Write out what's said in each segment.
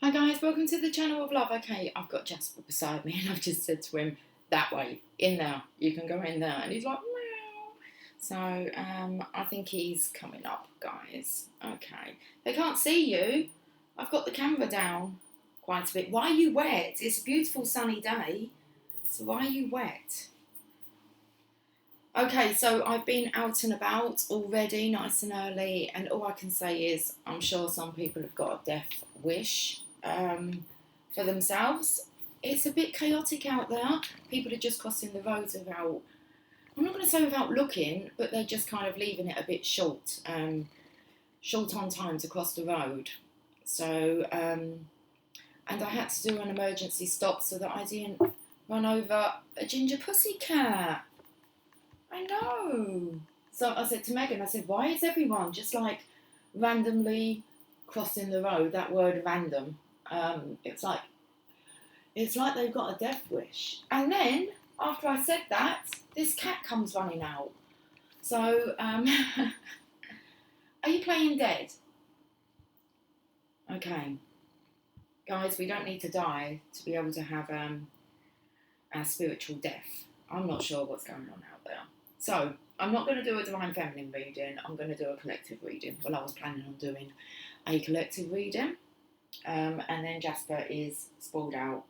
Hi guys, welcome to the channel of love. Okay, I've got Jasper beside me and I've just said to him, that way, in there, you can go in there. And he's like, meow. So, I think he's coming up, guys. Okay, they can't see you. I've got the camera down quite a bit. Why are you wet? It's a beautiful sunny day. So why are you wet? Okay, so I've been out and about already, nice and early, and all I can say is I'm sure some people have got a death wish for themselves. It's a bit chaotic out there. People are just crossing the roads without, I'm not going to say without looking, but they're just kind of leaving it a bit short on time to cross the road. So, and I had to do an emergency stop so that I didn't run over a ginger pussycat. I know. So I said to Megan, I said, why is everyone just like randomly crossing the road? That word random. It's like they've got a death wish. And then after I said that, this cat comes running out. So are you playing dead? Okay. Guys, we don't need to die to be able to have our spiritual death. I'm not sure what's going on out there. So, I'm not going to do a Divine Feminine reading, I'm going to do a collective reading. Well, I was planning on doing a collective reading, and then Jasper is sprawled out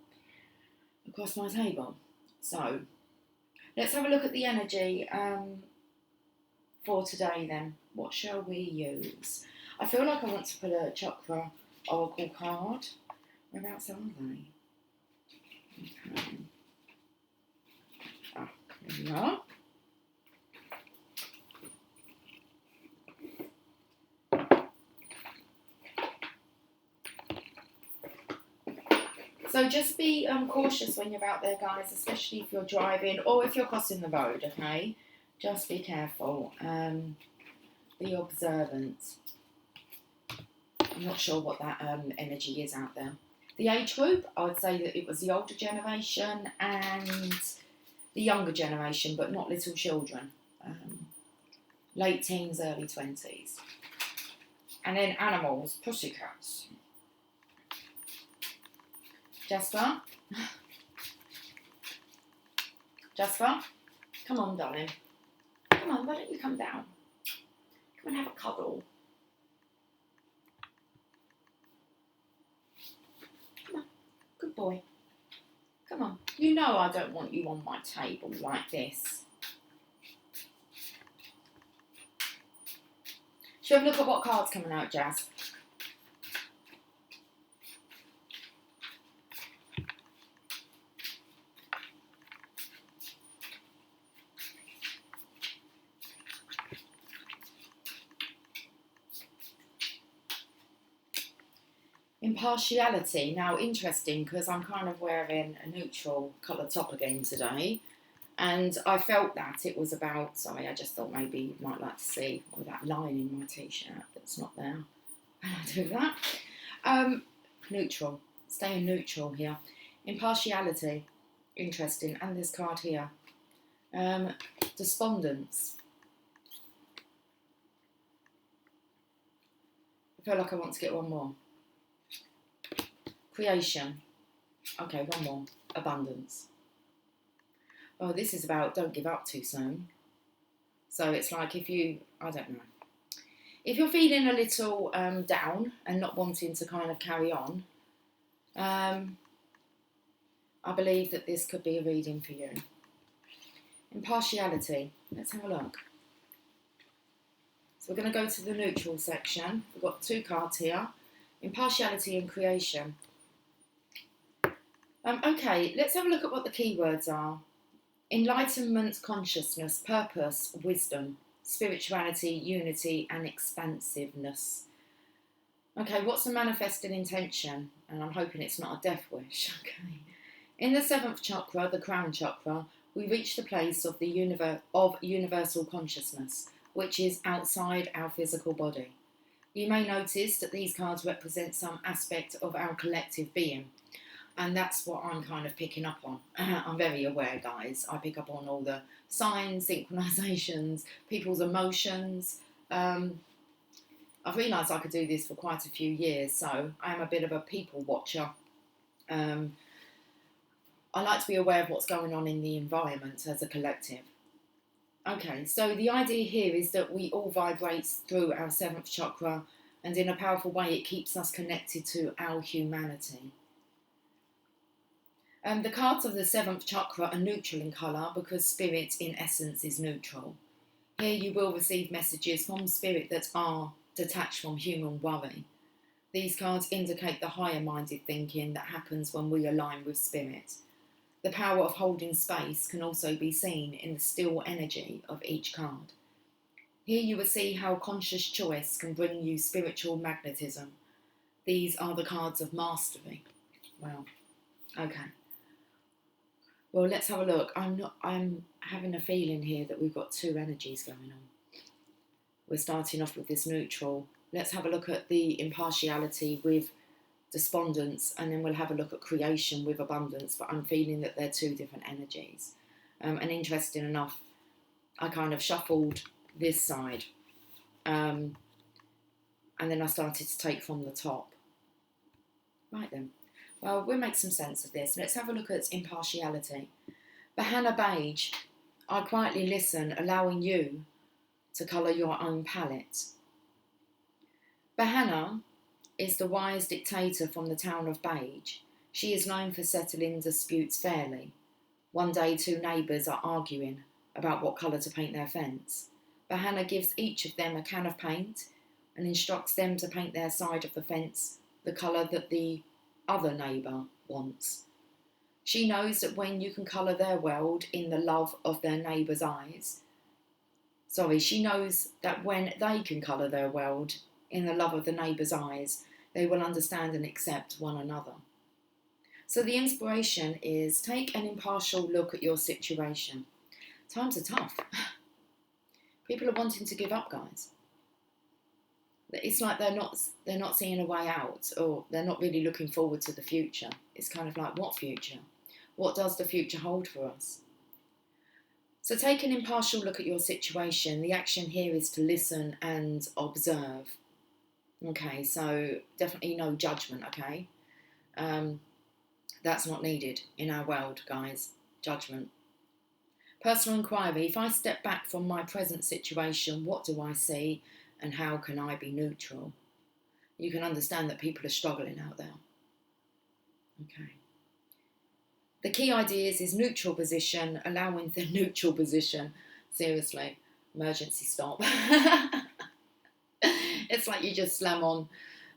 across my table. So, let's have a look at the energy for today then. What shall we use? I feel like I want to put a chakra oracle card. Whereabouts are they? Okay. Ah, there we are. So just be cautious when you're out there, guys, especially if you're driving or if you're crossing the road, okay? Just be careful. Be observant. I'm not sure what that energy is out there. The age group, I would say that it was the older generation and the younger generation, but not little children. Late teens, early 20s. And then animals, pussycats. Jasper? Jasper? Come on, darling. Come on, why don't you come down? Come and have a cuddle. Come on, good boy. Come on. You know I don't want you on my table like this. Shall we look at what card's coming out, Jazz? Impartiality. Now, interesting because I'm kind of wearing a neutral colour top again today, and I felt that it was about. Sorry, I just thought maybe you might like to see all that line in my t-shirt that's not there. I'll do that. Neutral. Staying neutral here. Impartiality. Interesting. And this card here. Despondence. I feel like I want to get one more. Creation. Okay, one more. Abundance. Oh, this is about don't give up too soon. So it's like if you, I don't know. If you're feeling a little down and not wanting to kind of carry on, I believe that this could be a reading for you. Impartiality. Let's have a look. So we're going to go to the neutral section. We've got two cards here. Impartiality and creation. Okay, let's have a look at what the keywords are. Enlightenment, consciousness, purpose, wisdom, spirituality, unity, and expansiveness. Okay, what's a manifested intention? And I'm hoping it's not a death wish. Okay. In the seventh chakra, the crown chakra, we reach the place of the universal consciousness, which is outside our physical body. You may notice that these cards represent some aspect of our collective being. And that's what I'm kind of picking up on. I'm very aware, guys. I pick up on all the signs, synchronizations, people's emotions. I've realised I could do this for quite a few years, so I am a bit of a people watcher. Um, I like to be aware of what's going on in the environment as a collective. Okay, so the idea here is that we all vibrate through our seventh chakra, and in a powerful way it keeps us connected to our humanity. The cards of the seventh chakra are neutral in colour because spirit in essence is neutral. Here you will receive messages from spirit that are detached from human worry. These cards indicate the higher minded thinking that happens when we align with spirit. The power of holding space can also be seen in the still energy of each card. Here you will see how conscious choice can bring you spiritual magnetism. These are the cards of mastery. Wow. Okay. Well, let's have a look. I'm having a feeling here that we've got two energies going on. We're starting off with this neutral. Let's have a look at the impartiality with despondence, and then we'll have a look at creation with abundance, but I'm feeling that they're two different energies. And interesting enough, I kind of shuffled this side, and then I started to take from the top. Right then. Well, we'll make some sense of this. Let's have a look at impartiality. Bahana Beige, I quietly listen, allowing you to colour your own palette. Bahana is the wise dictator from the town of Beige. She is known for settling disputes fairly. One day, two neighbours are arguing about what colour to paint their fence. Bahana gives each of them a can of paint and instructs them to paint their side of the fence the colour that the other neighbour wants. She knows that when you can colour their world in the love of their neighbour's eyes, she knows that when they can colour their world in the love of the neighbour's eyes, they will understand and accept one another. So the inspiration is take an impartial look at your situation. Times are tough. People are wanting to give up, guys. It's like they're not seeing a way out, or they're not really looking forward to the future. It's kind of like, what future? What does the future hold for us? So take an impartial look at your situation. The action here is to listen and observe. Okay, so definitely no judgment, okay? That's not needed in our world, guys. Judgment. Personal inquiry. If I step back from my present situation, what do I see and how can I be neutral? You can understand that people are struggling out there. Okay. The key ideas is neutral position, allowing the neutral position. Seriously, emergency stop. It's like you just slam on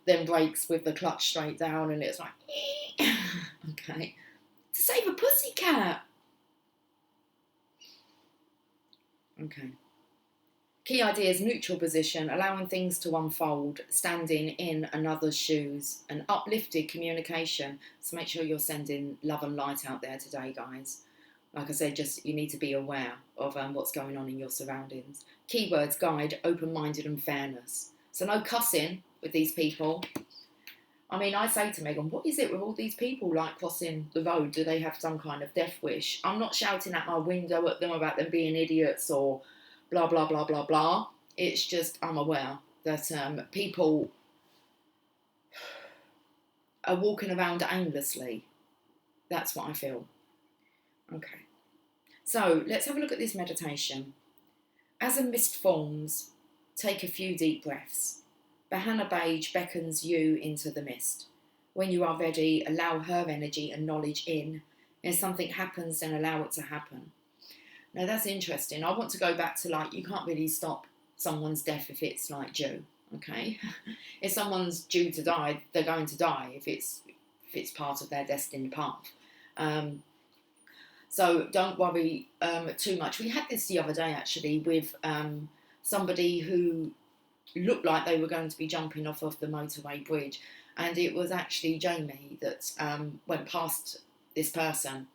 them brakes with the clutch straight down and it's like, okay. To save a pussycat. Okay. Key ideas, neutral position, allowing things to unfold, standing in another's shoes, and uplifted communication. So make sure you're sending love and light out there today, guys. Like I said, just you need to be aware of what's going on in your surroundings. Keywords, guide, open-minded and fairness. So no cussing with these people. I mean, I say to Megan, what is it with all these people like crossing the road? Do they have some kind of death wish? I'm not shouting at my window at them about them being idiots or blah, blah, blah, blah, blah. It's just I'm aware that people are walking around aimlessly. That's what I feel. Okay. So let's have a look at this meditation. As a mist forms, take a few deep breaths. Bahana Beige beckons you into the mist. When you are ready, allow her energy and knowledge in. If something happens, then allow it to happen. Now that's interesting. I want to go back to like, you can't really stop someone's death if it's like due, okay? If someone's due to die, they're going to die if it's part of their destined path. So don't worry too much. We had this the other day actually with somebody who looked like they were going to be jumping off of the motorway bridge, and it was actually Jamie that went past this person.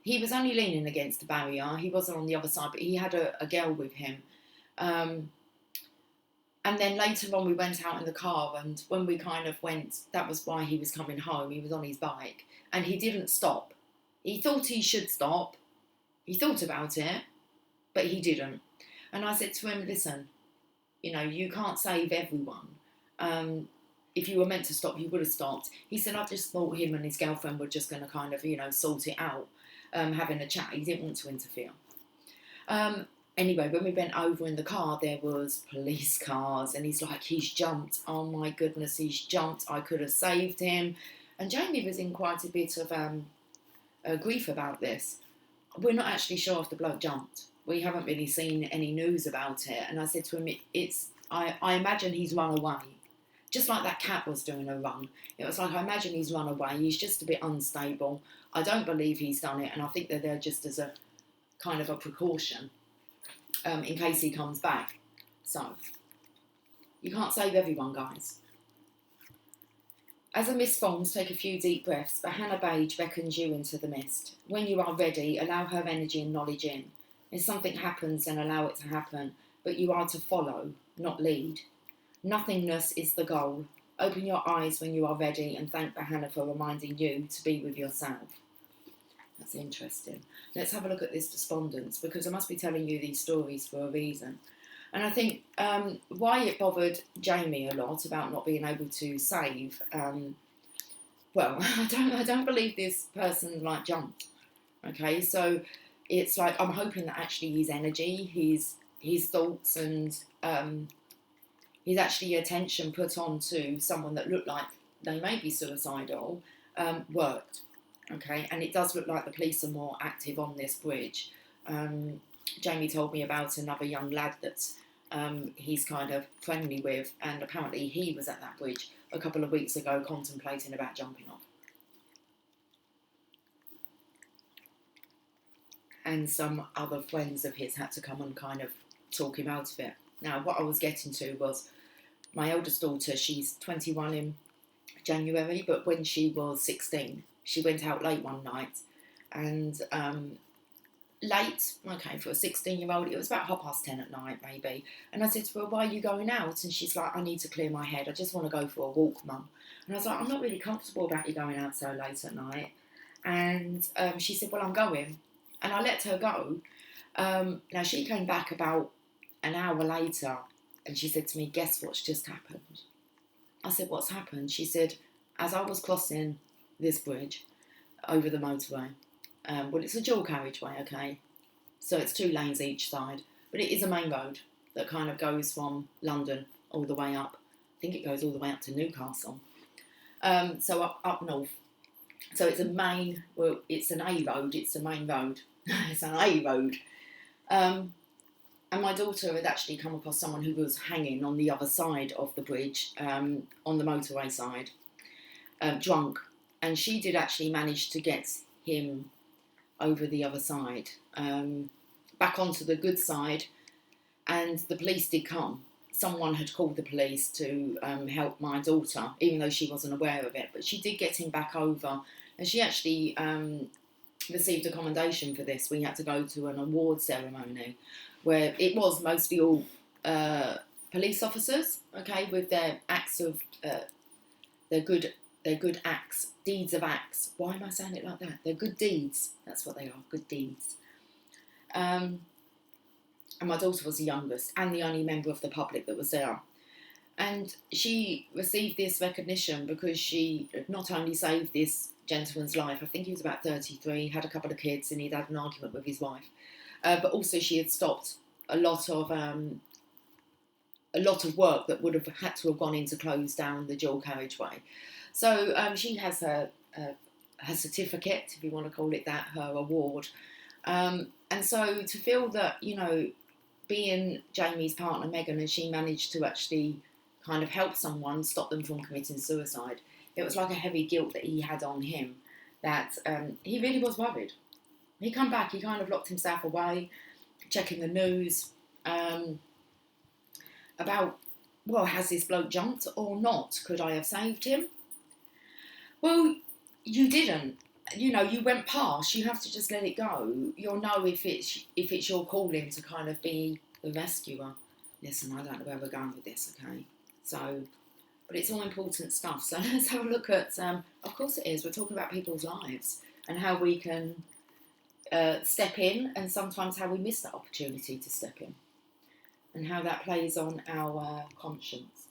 He was only leaning against the barrier, he wasn't on the other side, but he had a girl with him. And then later on we went out in the car, and when we kind of went, that was why he was coming home, he was on his bike, and he didn't stop. He thought he should stop, he thought about it, but he didn't. And I said to him, listen, you know, you can't save everyone, If you were meant to stop, you would have stopped. He said, I just thought him and his girlfriend were just going to kind of, sort it out, having a chat. He didn't want to interfere. Anyway, when we went over in the car, there was police cars, and he's like, he's jumped. Oh my goodness, he's jumped. I could have saved him. And Jamie was in quite a bit of grief about this. We're not actually sure if the bloke jumped. We haven't really seen any news about it. And I said to him, I imagine he's run away. Just like that cat was doing a run. It was like, I imagine he's run away. He's just a bit unstable. I don't believe he's done it. And I think that they're just as a kind of a precaution in case he comes back. So, you can't save everyone, guys. As a mist forms, take a few deep breaths, but Hannah Page beckons you into the mist. When you are ready, allow her energy and knowledge in. If something happens, then allow it to happen, but you are to follow, not lead. Nothingness is the goal. Open your eyes when you are ready and thank Bahana for reminding you to be with yourself. That's interesting. Let's have a look at this despondence, because I must be telling you these stories for a reason. And I think why it bothered Jamie a lot about not being able to save. Well, I don't believe this person jumped. Okay, so it's like I'm hoping that actually his energy, his thoughts, and his actually attention put on to someone that looked like they may be suicidal worked. Okay, and it does look like the police are more active on this bridge. Jamie told me about another young lad that he's kind of friendly with, and apparently he was at that bridge a couple of weeks ago contemplating about jumping off. And some other friends of his had to come and kind of talk him out of it. Now, what I was getting to was my eldest daughter, she's 21 in January, but when she was 16, she went out late one night, and late, okay, for a 16-year-old, it was about 10:30 at night, maybe. And I said to her, why are you going out? And she's like, I need to clear my head. I just want to go for a walk, Mum. And I was like, I'm not really comfortable about you going out so late at night. And she said, well, I'm going. And I let her go. Now, she came back about an hour later, and she said to me, guess what's just happened? I said, what's happened? She said, as I was crossing this bridge over the motorway, well, it's a dual carriageway, okay? So it's 2 lanes each side. But it is a main road that kind of goes from London all the way up. I think it goes all the way up to Newcastle. So up north. So it's it's an A road. It's a main road. It's an A road. And my daughter had actually come across someone who was hanging on the other side of the bridge, on the motorway side, drunk. And she did actually manage to get him over the other side, back onto the good side, and the police did come. Someone had called the police to help my daughter, even though she wasn't aware of it, but she did get him back over, and she actually received a commendation for this. We had to go to an award ceremony where it was mostly all police officers, okay, with their acts of their good acts, deeds of acts. Why am I saying it like that? They're good deeds. That's what they are, good deeds. And my daughter was the youngest and the only member of the public that was there. And she received this recognition because she not only saved this gentleman's life, I think he was about 33, had a couple of kids, and he'd had an argument with his wife, but also she had stopped a lot of work that would have had to have gone in to close down the dual carriageway. So she has her certificate, if you want to call it that, her award. And so to feel that, being Jamie's partner, Megan, and she managed to actually kind of help someone, stop them from committing suicide, it was like a heavy guilt that he had on him, that he really was worried. He come back, he kind of locked himself away, checking the news about, well, has this bloke jumped or not? Could I have saved him? Well, you didn't. You went past. You have to just let it go. You'll know if it's your calling to kind of be the rescuer. Listen, I don't know where we're going with this, okay? So, but it's all important stuff. So let's have a look at, of course it is, we're talking about people's lives and how we can step in, and sometimes how we miss that opportunity to step in, and how that plays on our conscience.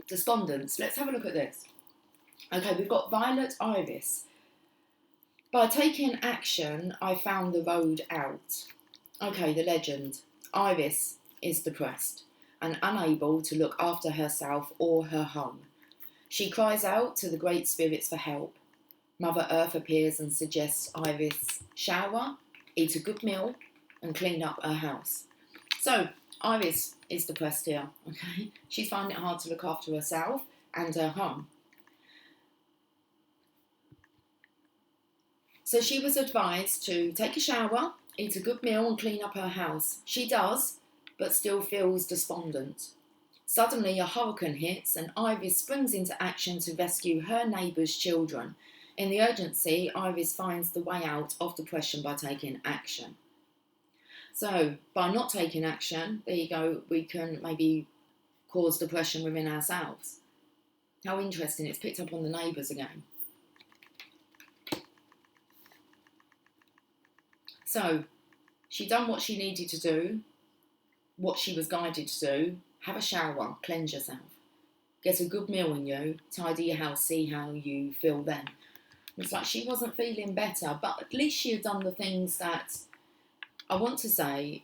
Despondence. Let's have a look at this. Okay, we've got Violet Iris. By taking action, I found the road out. Okay, the legend. Iris is depressed and unable to look after herself or her home. She cries out to the great spirits for help. Mother Earth appears and suggests Iris shower, eat a good meal, and clean up her house. So, Iris is depressed here, okay? She's finding it hard to look after herself and her home. So she was advised to take a shower, eat a good meal and clean up her house. She does, but still feels despondent. Suddenly a hurricane hits and Iris springs into action to rescue her neighbour's children. In the urgency, Iris finds the way out of depression by taking action. So by not taking action, there you go, we can maybe cause depression within ourselves. How interesting, it's picked up on the neighbours again. So, she done what she needed to do, what she was guided to do. Have a shower, cleanse yourself. Get a good meal in you, tidy your house, see how you feel then. It's like she wasn't feeling better, but at least she had done the things that, I want to say,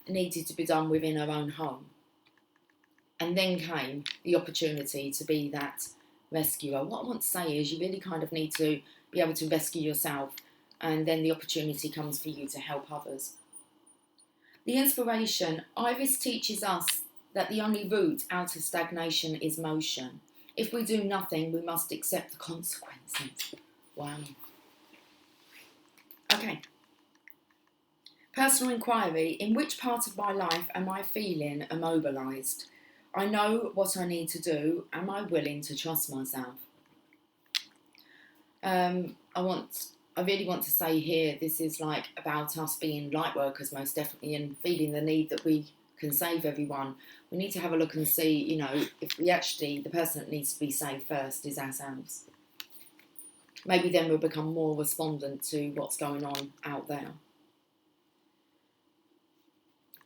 needed to be done within her own home. And then came the opportunity to be that rescuer. What I want to say is you really kind of need to be able to rescue yourself, and then the opportunity comes for you to help others. The inspiration. Iris teaches us that the only route out of stagnation is motion. If we do nothing, we must accept the consequences. Wow. Okay. Personal inquiry. In which part of my life am I feeling immobilised? I know what I need to do. Am I willing to trust myself? I really want to say here, this is like about us being light workers most definitely, and feeling the need that we can save everyone. We need to have a look and see, you know, if we actually, the person that needs to be saved first is ourselves. Maybe then we'll become more respondent to what's going on out there.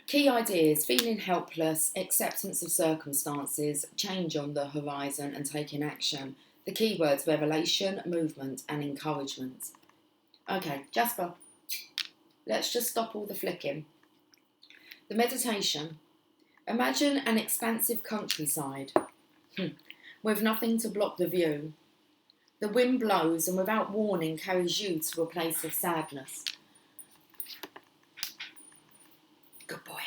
Key ideas: feeling helpless, acceptance of circumstances, change on the horizon and taking action. The keywords: revelation, movement and encouragement. Okay, Jasper, let's just stop all the flicking. The meditation. Imagine an expansive countryside with nothing to block the view. The wind blows and without warning carries you to a place of sadness. Good boy.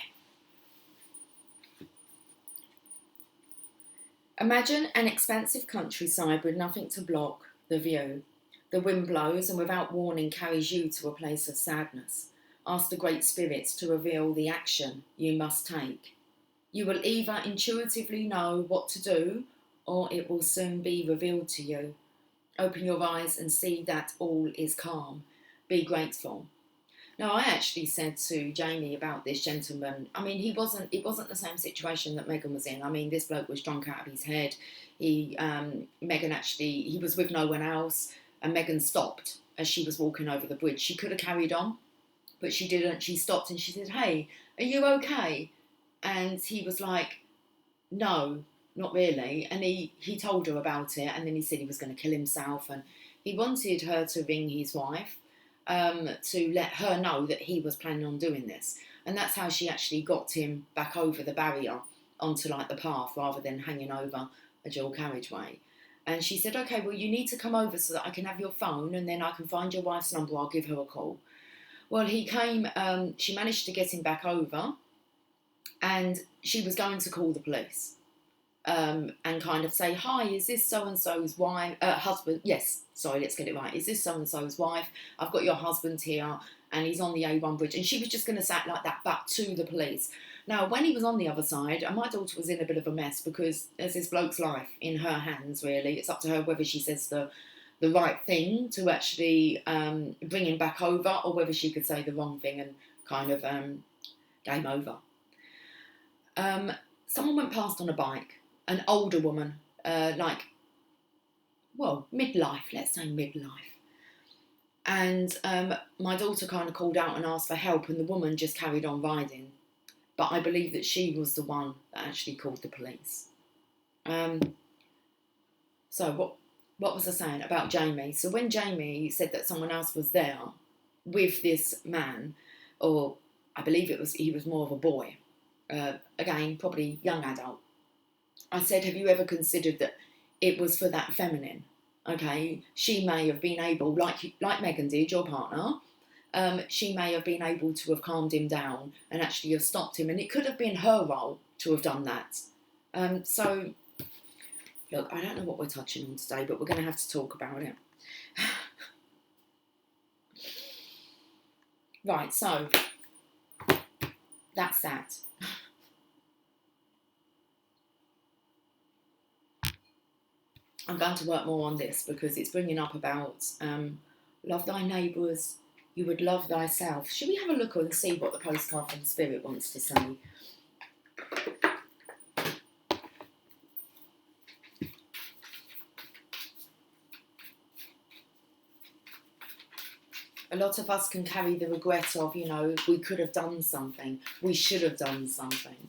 Imagine an expansive countryside with nothing to block the view. The wind blows and without warning carries you to a place of sadness. Ask the great spirits to reveal the action you must take. You will either intuitively know what to do, or it will soon be revealed to you. Open your eyes and see that all is calm. Be grateful. Now, I actually said to Jamie about this gentleman, I mean, it wasn't the same situation that Megan was in. I mean, this bloke was drunk out of his head. He was with no one else, and Megan stopped as she was walking over the bridge. She could have carried on, but she didn't. She stopped and she said, "Hey, are you okay?" And he was like, "No, not really." And he told her about it, and then he said he was going to kill himself, and he wanted her to ring his wife to let her know that he was planning on doing this. And that's how she actually got him back over the barrier onto like the path rather than hanging over a dual carriageway. And she said, "Okay, well, you need to come over so that I can have your phone and then I can find your wife's number. I'll give her a call." Well, he came, she managed to get him back over, and she was going to call the police and kind of say, "Hi, is this so-and-so's wife, husband? Yes, sorry, let's get it right. Is this so-and-so's wife? I've got your husband here and he's on the A1 bridge." And she was just going to say it like that back to the police. Now, when he was on the other side, and my daughter was in a bit of a mess because there's this bloke's life in her hands, really. It's up to her whether she says the right thing to actually bring him back over, or whether she could say the wrong thing and kind of game over. Someone went past on a bike, an older woman, midlife, let's say midlife. And my daughter kind of called out and asked for help, and the woman just carried on riding. But I believe that she was the one that actually called the police. So what was I saying about Jamie? So when Jamie said that someone else was there with this man, or I believe he was more of a boy, again, probably young adult, I said, have you ever considered that it was for that feminine? Okay, she may have been able, like Megan did, your partner, she may have been able to have calmed him down and actually have stopped him, and it could have been her role to have done that. So, look, I don't know what we're touching on today, but we're going to have to talk about it. Right, so that's that. I'm going to work more on this because it's bringing up about love thy neighbours, you would love thyself. Should we have a look and see what the postcard from Spirit wants to say? A lot of us can carry the regret of, you know, we could have done something, we should have done something.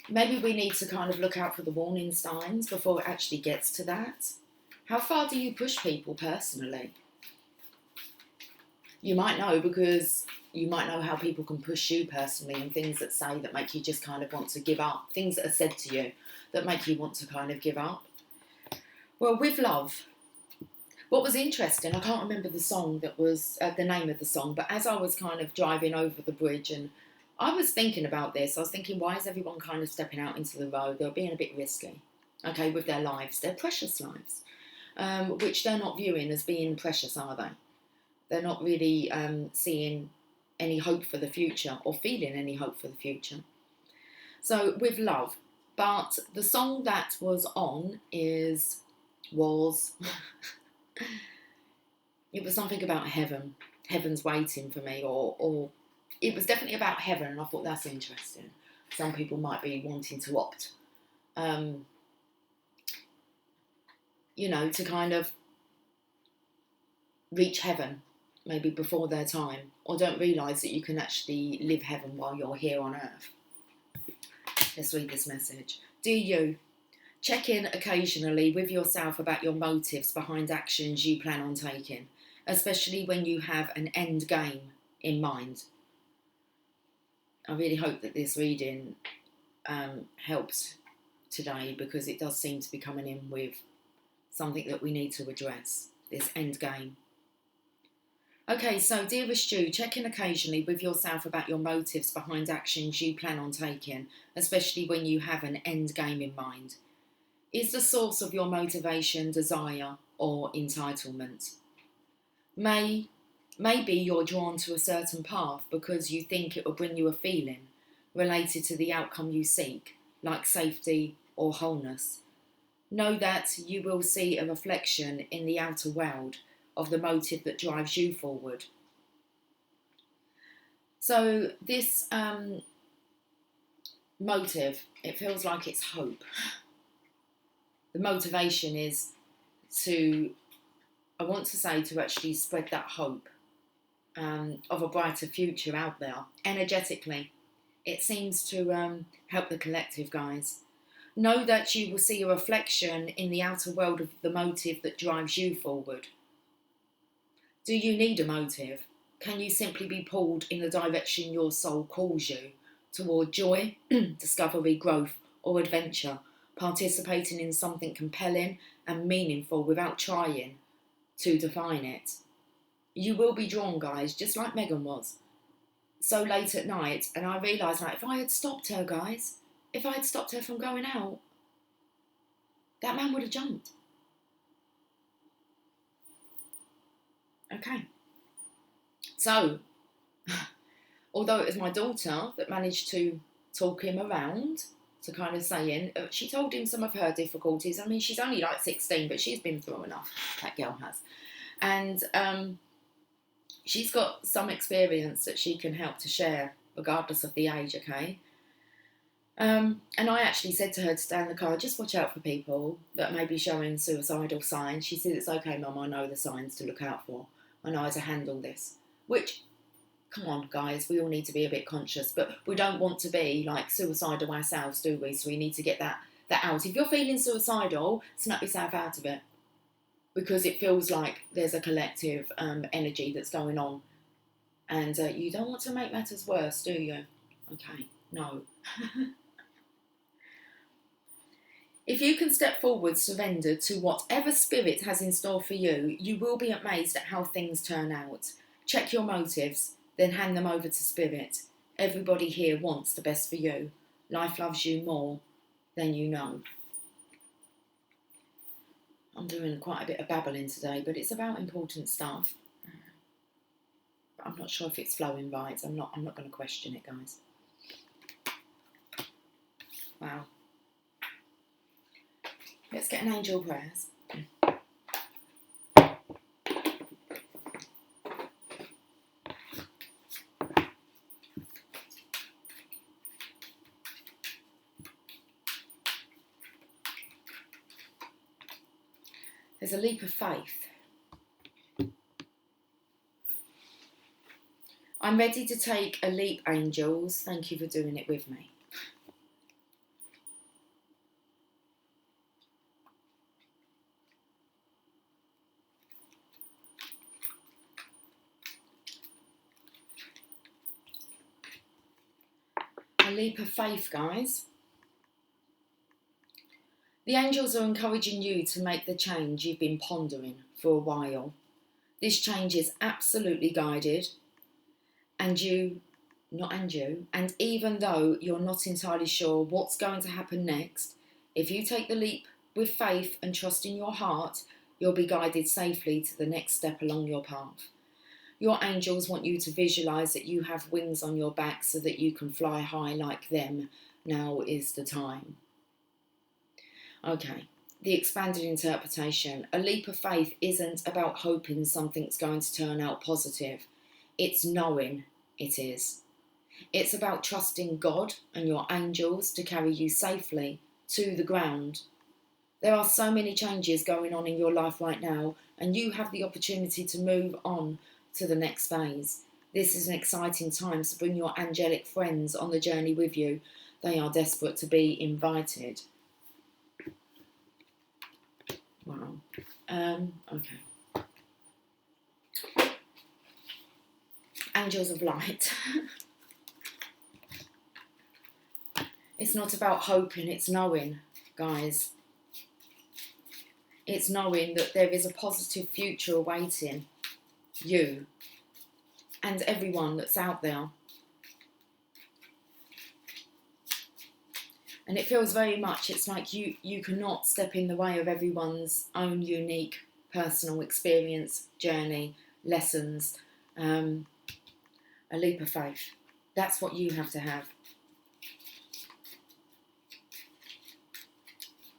Maybe we need to kind of look out for the warning signs before it actually gets to that. How far do you push people personally? You might know, because you might know how people can push you personally, and things that say that make you just kind of want to give up. Things that are said to you that make you want to kind of give up. Well, with love, what was interesting, I can't remember the song that was, the name of the song, but as I was kind of driving over the bridge and I was thinking about this, I was thinking, why is everyone kind of stepping out into the road? They're being a bit risky, okay, with their lives, their precious lives, which they're not viewing as being precious, are they? They're not really seeing any hope for the future or feeling any hope for the future. So with love, but the song that was on was it was something about heaven. Heaven's waiting for me, or it was definitely about heaven, and I thought that's interesting. Some people might be wanting to opt, you know, to kind of reach heaven maybe before their time, or don't realise that you can actually live heaven while you're here on earth. Let's read this message. Dear you, check in occasionally with yourself about your motives behind actions you plan on taking, especially when you have an end game in mind. I really hope that this reading helps today, because it does seem to be coming in with something that we need to address, this end game. Okay, so dearest you, check in occasionally with yourself about your motives behind actions you plan on taking, especially when you have an end game in mind. Is the source of your motivation desire or entitlement? Maybe you're drawn to a certain path because you think it will bring you a feeling related to the outcome you seek, like safety or wholeness. Know that you will see a reflection in the outer world of the motive that drives you forward. So this motive, it feels like it's hope. The motivation is to actually spread that hope of a brighter future out there, energetically. It seems to help the collective, guys. Know that you will see a reflection in the outer world of the motive that drives you forward. Do you need a motive? Can you simply be pulled in the direction your soul calls you, toward joy, discovery, growth, or adventure, participating in something compelling and meaningful without trying to define it? You will be drawn, guys, just like Megan was, so late at night, and I realised, like, if I had stopped her, guys, if I had stopped her from going out, that man would have jumped. Okay. So, although it was my daughter that managed to talk him around to kind of saying, she told him some of her difficulties. I mean, she's only like 16, but she's been through enough, that girl has. And she's got some experience that she can help to share, regardless of the age, okay? And I actually said to her to stay in the car, just watch out for people that may be showing suicidal signs. She said, it's okay, Mum, I know the signs to look out for. I know how to handle this. Which, come on, guys, we all need to be a bit conscious, but we don't want to be like suicidal ourselves, do we? So we need to get that that out. If you're feeling suicidal, snap yourself out of it, because it feels like there's a collective energy that's going on, and you don't want to make matters worse, do you? Okay, no. If you can step forward, surrender to whatever spirit has in store for you, you will be amazed at how things turn out. Check your motives, then hand them over to spirit. Everybody here wants the best for you. Life loves you more than you know. I'm doing quite a bit of babbling today, but it's about important stuff. But I'm not sure if it's flowing right. I'm not going to question it, guys. Wow. Let's get an angel prayers. There's a leap of faith. I'm ready to take a leap, angels. Thank you for doing it with me. A leap of faith, guys. The angels are encouraging you to make the change you've been pondering for a while. This change is absolutely guided, and even though you're not entirely sure what's going to happen next, if you take the leap with faith and trust in your heart, you'll be guided safely to the next step along your path. Your angels want you to visualise that you have wings on your back so that you can fly high like them. Now is the time. Okay, the expanded interpretation. A leap of faith isn't about hoping something's going to turn out positive. It's knowing it is. It's about trusting God and your angels to carry you safely to the ground. There are so many changes going on in your life right now, and you have the opportunity to move on to the next phase. This is an exciting time to bring your angelic friends on the journey with you. They are desperate to be invited. Wow. Okay. Angels of light. It's not about hoping, it's knowing, guys. It's knowing that there is a positive future awaiting you and everyone that's out there. And it feels very much, it's like you cannot step in the way of everyone's own unique personal experience, journey, lessons, a leap of faith. That's what you have to have.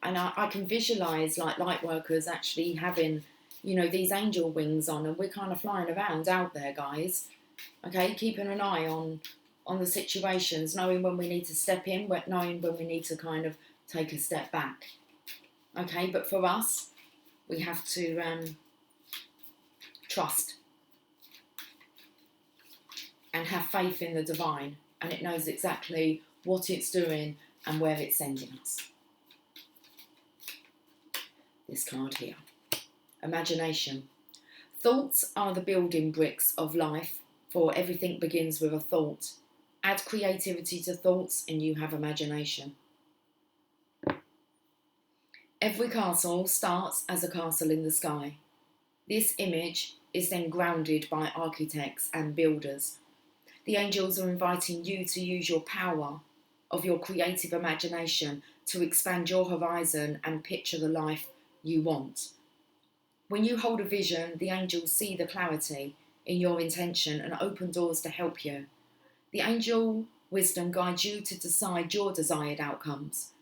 And I can visualise like light workers actually having, these angel wings on, and we're kind of flying around out there, guys. Okay, keeping an eye on the situations, knowing when we need to step in, but knowing when we need to kind of take a step back. Okay, but for us, we have to trust and have faith in the divine, and it knows exactly what it's doing and where it's sending us. This card here. Imagination. Thoughts are the building bricks of life, for everything begins with a thought. Add creativity to thoughts and you have imagination. Every castle starts as a castle in the sky. This image is then grounded by architects and builders. The angels are inviting you to use your power of your creative imagination to expand your horizon and picture the life you want. When you hold a vision, the angels see the clarity in your intention and open doors to help you. The angel wisdom guides you to decide your desired outcomes.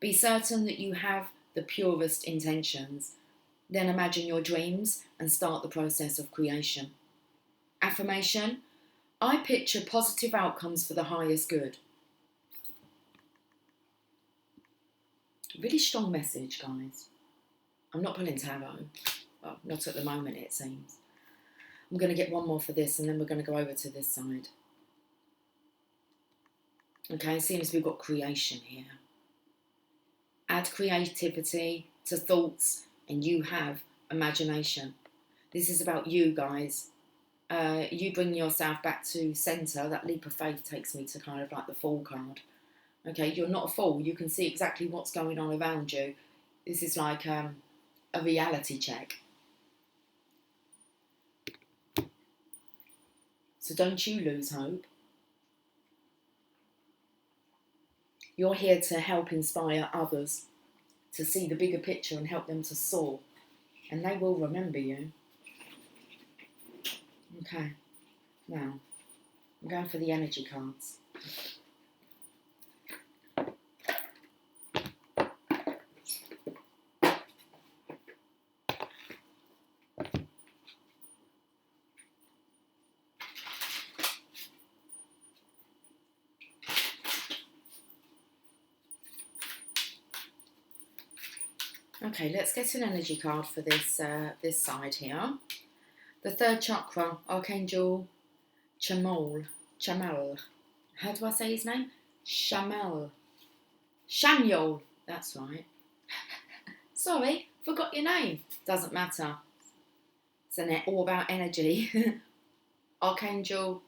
Be certain that you have the purest intentions. Then imagine your dreams and start the process of creation. Affirmation. I picture positive outcomes for the highest good. Really strong message, guys. I'm not pulling tarot. Well, not at the moment, it seems. I'm going to get one more for this, and then we're going to go over to this side. Okay, it seems we've got creation here. add creativity to thoughts, and you have imagination. This is about you, guys. You bring yourself back to centre. That leap of faith takes me to kind of like the Fool card. Okay, you're not a fool. You can see exactly what's going on around you. This is like a reality check. So don't you lose hope. You're here to help inspire others to see the bigger picture and help them to soar. And they will remember you. Okay, now I'm going for the energy cards. Okay, let's get an energy card for this this side here. The third chakra, Archangel Chamal. How do I say his name? Shamuel. That's right. Sorry, forgot your name. Doesn't matter. It's all about energy. Archangel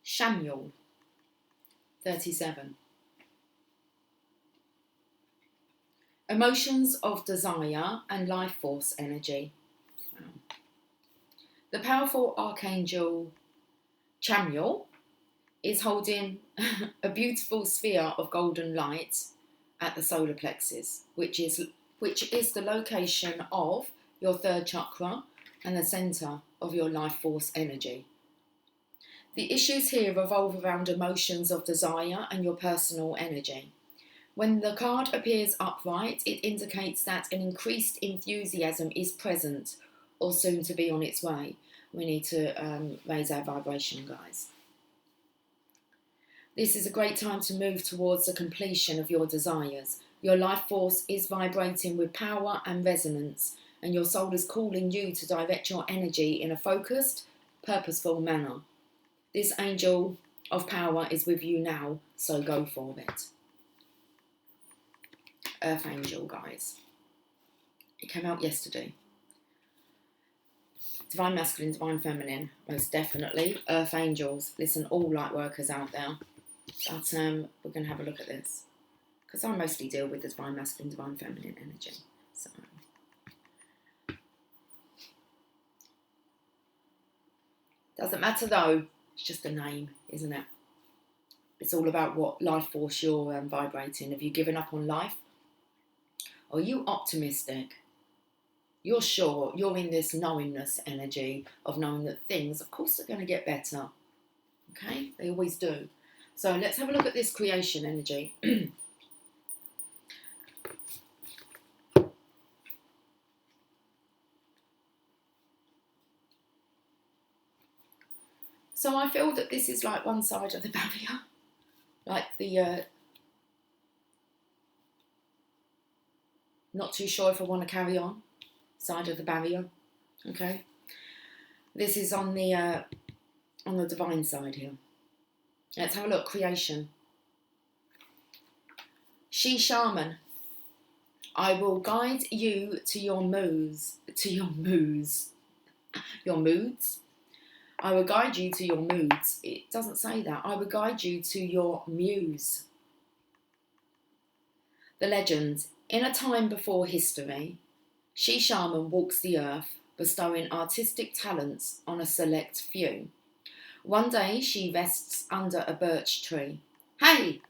Shamuel, 37. Emotions of desire and life force energy. Wow. The powerful Archangel Chamuel is holding a beautiful sphere of golden light at the solar plexus, which is the location of your third chakra and the centre of your life force energy. The issues here revolve around emotions of desire and your personal energy. When the card appears upright, it indicates that an increased enthusiasm is present or soon to be on its way. We need to raise our vibration, guys. This is a great time to move towards the completion of your desires. Your life force is vibrating with power and resonance, and your soul is calling you to direct your energy in a focused, purposeful manner. This angel of power is with you now, so go for it. Earth Angel, guys. It came out yesterday. Divine Masculine, Divine Feminine, most definitely. Earth Angels. Listen, all light workers out there. But we're going to have a look at this. Because I mostly deal with the Divine Masculine, Divine Feminine energy. So, doesn't matter though. It's just a name, isn't it? It's all about what life force you're vibrating. Have you given up on life? Are you optimistic? You're sure, you're in this knowingness energy of knowing that things, of course, are going to get better. Okay? They always do. So let's have a look at this creation energy. So I feel that this is like one side of the barrier. Like the not too sure if I want to carry on side of the barrier. Okay? This is on the divine side here. Let's have a look. Creation. She Shaman. I will guide you to your moods. Your moods. I will guide you to your moods. It doesn't say that. I will guide you to your muse. The legend. In a time before history, She Shaman walks the earth, bestowing artistic talents on a select few. One day she rests under a birch tree. Hey,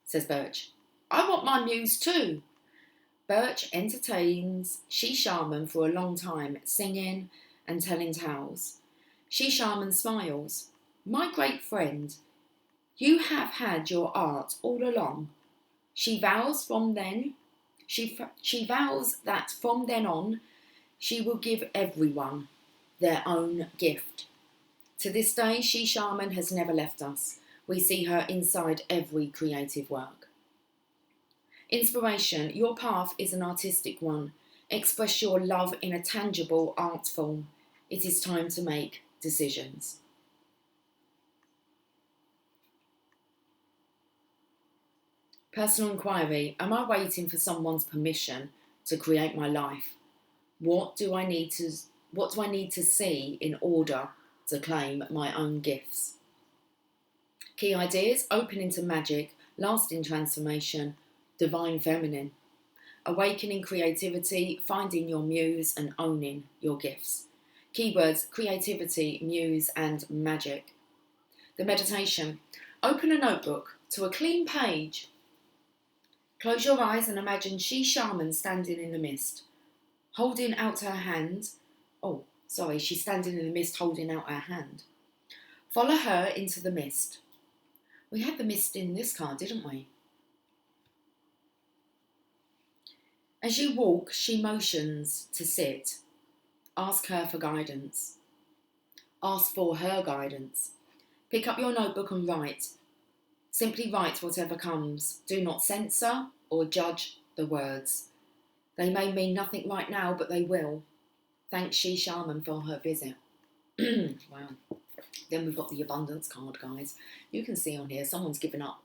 says Birch, I want my muse too. Birch entertains She Shaman for a long time, singing and telling tales. She Shaman smiles. My great friend, you have had your art all along. She vows that from then on, she will give everyone their own gift. To this day, She Shaman has never left us. We see her inside every creative work. Inspiration. Your path is an artistic one. Express your love in a tangible art form. It is time to make decisions. Personal inquiry. Am I waiting for someone's permission to create my life? What do I need to see in order to claim my own gifts? Key ideas: opening to magic, lasting transformation, divine feminine, awakening creativity, finding your muse and owning your gifts. Keywords: creativity, muse and magic. The meditation. Open a notebook to a clean page. Close your eyes and imagine She Shaman standing in the mist, holding out her hand. She's standing in the mist holding out her hand. Follow her into the mist. We had the mist in this card, didn't we? As you walk, she motions to sit. Ask her for guidance. Ask for her guidance. Pick up your notebook and write. Simply write whatever comes. Do not censor or judge the words. They may mean nothing right now, but they will. Thanks She Shaman for her visit. Wow. Then we've got the abundance card, guys. You can see on here, someone's given up.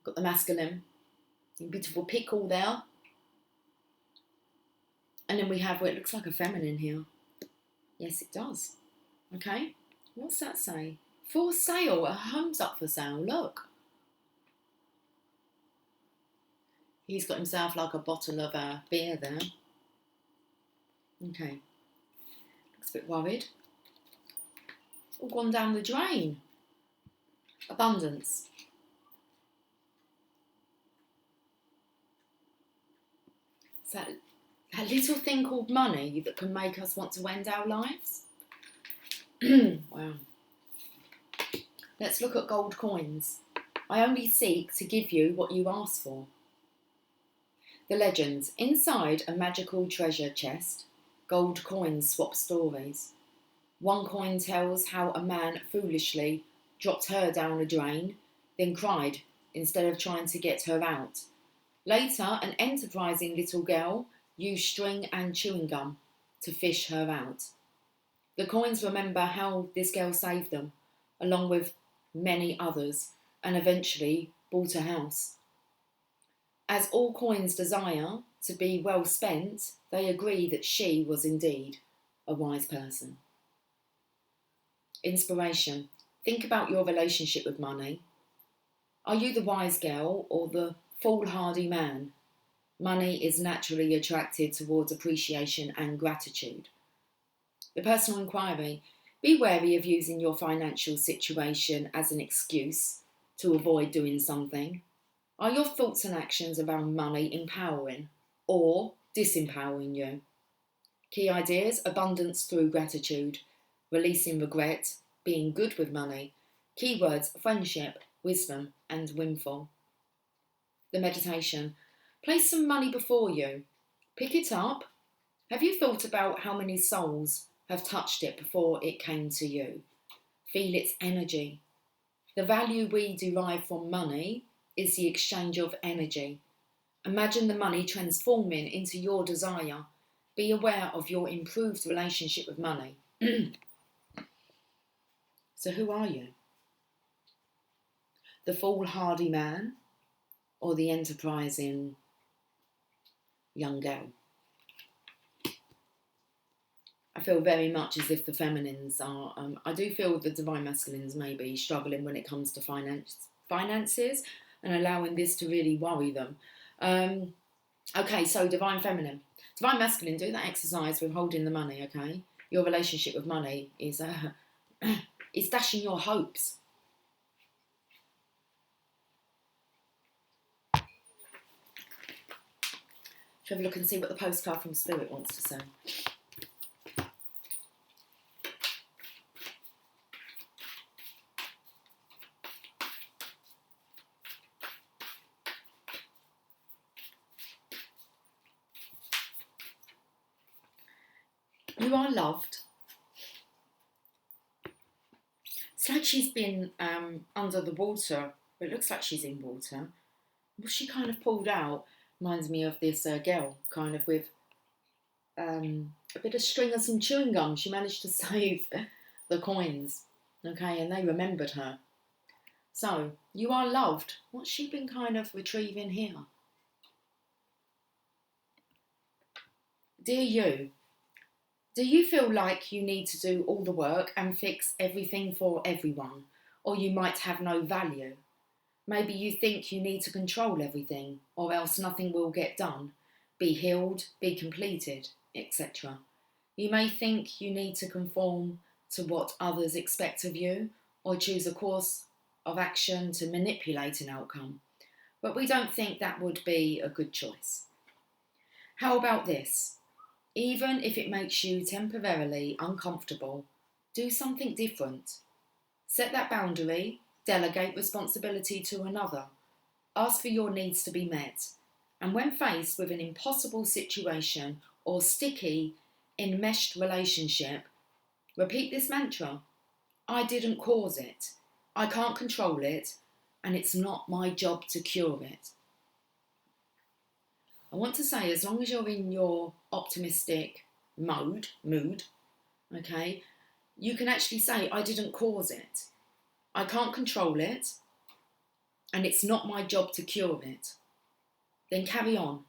Got the masculine. Beautiful pickle there. And then we have what it looks like a feminine here. Yes, it does. Okay. What's that say? For sale. A home's up for sale. Look. He's got himself like a bottle of beer there. Okay. Looks a bit worried. All gone down the drain. Abundance. It's that little thing called money that can make us want to end our lives. Wow. Let's look at gold coins. I only seek to give you what you ask for. The legends. Inside a magical treasure chest, gold coins swap stories. One coin tells how a man foolishly dropped her down a drain, then cried instead of trying to get her out. Later, an enterprising little girl used string and chewing gum to fish her out. The coins remember how this girl saved them, along with many others, and eventually bought a house. As all coins desire to be well spent, they agree that she was indeed a wise person. Inspiration. Think about your relationship with money. Are you the wise girl or the foolhardy man? Money is naturally attracted towards appreciation and gratitude. The personal inquiry. Be wary of using your financial situation as an excuse to avoid doing something. Are your thoughts and actions around money empowering or disempowering you? Key ideas: abundance through gratitude, releasing regret, being good with money. Keywords: friendship, wisdom, and windfall. The meditation. Place some money before you. Pick it up. Have you thought about how many souls have touched it before it came to you? Feel its energy. The value we derive from money is the exchange of energy. Imagine the money transforming into your desire. Be aware of your improved relationship with money. So who are you? The foolhardy man or the enterprising young girl? I feel very much as if the feminines are, I do feel the divine masculines may be struggling when it comes to finances and allowing this to really worry them. Okay, so divine feminine. Divine masculine, do that exercise with holding the money, okay? Your relationship with money is it's dashing your hopes. Let's have a look and see what the postcard from Spirit wants to say. You are loved. It's like she's been under the water. It looks like she's in water. Well, she kind of pulled out. Reminds me of this girl, kind of with a bit of string and some chewing gum. She managed to save the coins, okay, and they remembered her. So, you are loved. What's she been kind of retrieving here? Dear you, do you feel like you need to do all the work and fix everything for everyone, or you might have no value? Maybe you think you need to control everything, or else nothing will get done, be healed, be completed, etc. You may think you need to conform to what others expect of you, or choose a course of action to manipulate an outcome, but we don't think that would be a good choice. How about this? Even if it makes you temporarily uncomfortable, do something different. Set that boundary, delegate responsibility to another, ask for your needs to be met, and when faced with an impossible situation or sticky, enmeshed relationship, repeat this mantra: I didn't cause it, I can't control it, and it's not my job to cure it. I want to say, as long as you're in your optimistic mood, okay, you can actually say, I didn't cause it, I can't control it, and it's not my job to cure it. Then carry on.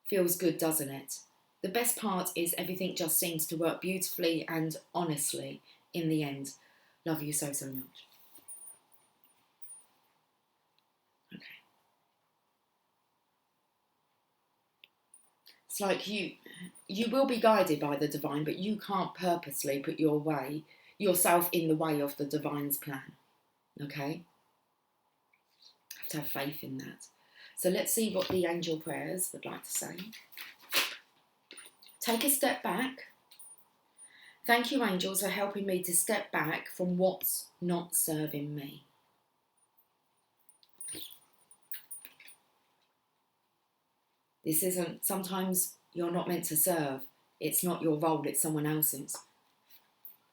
Feels good, doesn't it? The best part is everything just seems to work beautifully and honestly in the end. Love you so, so much. Okay. It's like you will be guided by the divine, but you can't purposely put yourself in the way of the divine's plan. Okay? You have to have faith in that. So let's see what the angel prayers would like to say. Take a step back. Thank you, angels, for helping me to step back from what's not serving me. This isn't, sometimes you're not meant to serve. It's not your role, it's someone else's.